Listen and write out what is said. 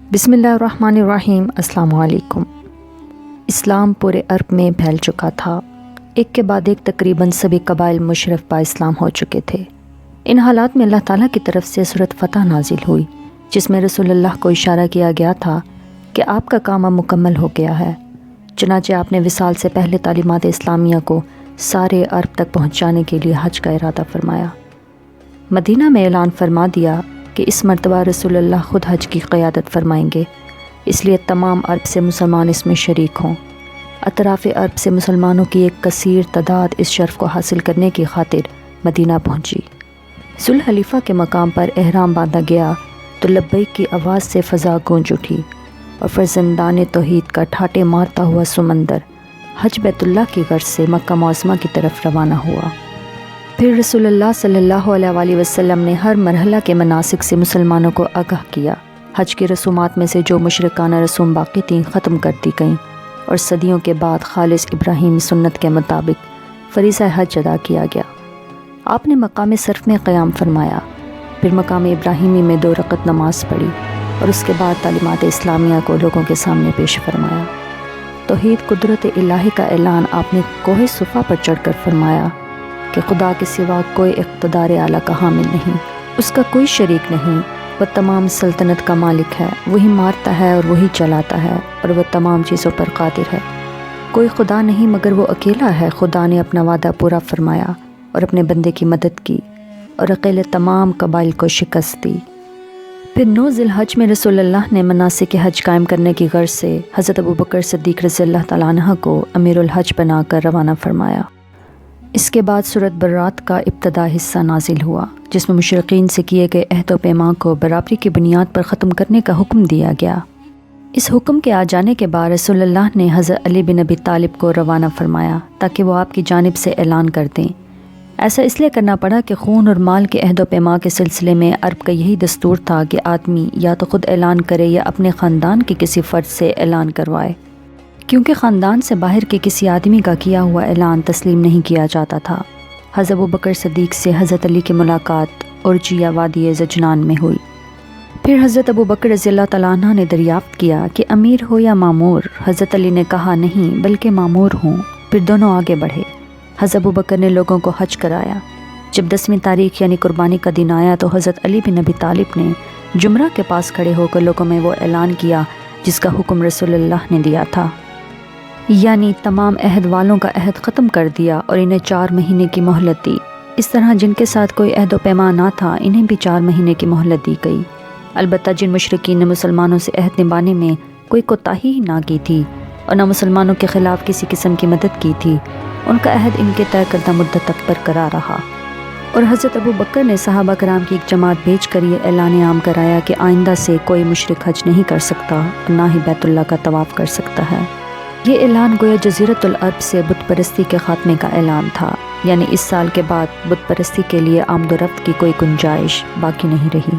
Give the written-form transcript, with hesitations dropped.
بسم اللہ الرحمن الرحیم۔ السلام علیکم۔ اسلام پورے عرب میں پھیل چکا تھا۔ ایک کے بعد ایک تقریباً سبھی قبائل مشرف با اسلام ہو چکے تھے۔ ان حالات میں اللہ تعالیٰ کی طرف سے سورۃ فتح نازل ہوئی، جس میں رسول اللہ کو اشارہ کیا گیا تھا کہ آپ کا کام اب مکمل ہو گیا ہے۔ چنانچہ آپ نے وصال سے پہلے تعلیمات اسلامیہ کو سارے عرب تک پہنچانے کے لیے حج کا ارادہ فرمایا۔ مدینہ میں اعلان فرما دیا کہ اس مرتبہ رسول اللہ خود حج کی قیادت فرمائیں گے، اس لیے تمام عرب سے مسلمان اس میں شریک ہوں۔ اطراف عرب سے مسلمانوں کی ایک کثیر تعداد اس شرف کو حاصل کرنے کی خاطر مدینہ پہنچی۔ ذوالحلیفہ کے مقام پر احرام باندھا گیا تو لبیک کی آواز سے فضا گونج اٹھی اور فرزندان توحید کا ٹھاٹے مارتا ہوا سمندر حج بیت اللہ کی غرض سے مکہ معظمہ کی طرف روانہ ہوا۔ پھر رسول اللہ صلی اللہ علیہ وآلہ وسلم نے ہر مرحلہ کے مناسک سے مسلمانوں کو آگاہ کیا۔ حج کی رسومات میں سے جو مشرکانہ رسوم باقی تھیں ختم کر دی گئیں اور صدیوں کے بعد خالص ابراہیم سنت کے مطابق فریضہ حج ادا کیا گیا۔ آپ نے مقام صرف میں قیام فرمایا، پھر مقام ابراہیمی میں 2 رکعت نماز پڑھی اور اس کے بعد تعلیمات اسلامیہ کو لوگوں کے سامنے پیش فرمایا۔ توحید قدرت الہی کا اعلان آپ نے کوہ صفا پر چڑھ کر فرمایا کہ خدا کے سوا کوئی اقتدار اعلیٰ کا حامل نہیں، اس کا کوئی شریک نہیں، وہ تمام سلطنت کا مالک ہے، وہی مارتا ہے اور وہی چلاتا ہے اور وہ تمام چیزوں پر قادر ہے۔ کوئی خدا نہیں مگر وہ اکیلا ہے۔ خدا نے اپنا وعدہ پورا فرمایا اور اپنے بندے کی مدد کی اور اکیلے تمام قبائل کو شکست دی۔ پھر 9 ذی الحج میں رسول اللہ نے مناسک حج قائم کرنے کی غرض سے حضرت ابوبکر صدیق رضی اللہ تعالیٰ عنہ کو امیر الحج بنا کر روانہ فرمایا۔ اس کے بعد سورۃ برات کا ابتدا حصہ نازل ہوا، جس میں مشرکین سے کیے گئے عہد و پیمان کو برابری کی بنیاد پر ختم کرنے کا حکم دیا گیا۔ اس حکم کے آ جانے کے بعد رسول اللہ نے حضرت علی بن ابی طالب کو روانہ فرمایا تاکہ وہ آپ کی جانب سے اعلان کر دیں۔ ایسا اس لیے کرنا پڑا کہ خون اور مال کے عہد و پیمان کے سلسلے میں عرب کا یہی دستور تھا کہ آدمی یا تو خود اعلان کرے یا اپنے خاندان کے کسی فرد سے اعلان کروائے، کیونکہ خاندان سے باہر کے کسی آدمی کا کیا ہوا اعلان تسلیم نہیں کیا جاتا تھا۔ حضرت ابوبکر صدیق سے حضرت علی کی ملاقات ارجیہ وادی زجنان میں ہوئی۔ پھر حضرت ابوبکر رضی اللہ تعالیٰ عنہ نے دریافت کیا کہ امیر ہو یا مامور؟ حضرت علی نے کہا نہیں بلکہ مامور ہوں۔ پھر دونوں آگے بڑھے۔ حضرت ابوبکر نے لوگوں کو حج کرایا۔ جب 10ویں تاریخ یعنی قربانی کا دن آیا تو حضرت علی بن ابی طالب نے جمرہ کے پاس کھڑے ہو کر لوگوں میں وہ اعلان کیا جس کا حکم رسول اللہ نے دیا تھا، یعنی تمام عہد والوں کا عہد ختم کر دیا اور انہیں 4 مہینے کی مہلت دی۔ اس طرح جن کے ساتھ کوئی عہد و پیمان نہ تھا انہیں بھی 4 مہینے کی مہلت دی گئی۔ البتہ جن مشرکین نے مسلمانوں سے عہد نبھانے میں کوئی کوتاہی ہی نہ کی تھی اور نہ مسلمانوں کے خلاف کسی قسم کی مدد کی تھی، ان کا عہد ان کے طے کردہ مدت تک برقرار رہا۔ اور حضرت ابوبکر نے صحابہ کرام کی ایک جماعت بھیج کر یہ اعلان عام کرایا کہ آئندہ سے کوئی مشرک حج نہیں کر سکتا اور نہ ہی بیت اللہ کا طواف کر سکتا ہے۔ یہ اعلان گویا جزیرۃ العرب سے بت پرستی کے خاتمے کا اعلان تھا، یعنی اس سال کے بعد بت پرستی کے لیے آمد و رفت کی کوئی گنجائش باقی نہیں رہی۔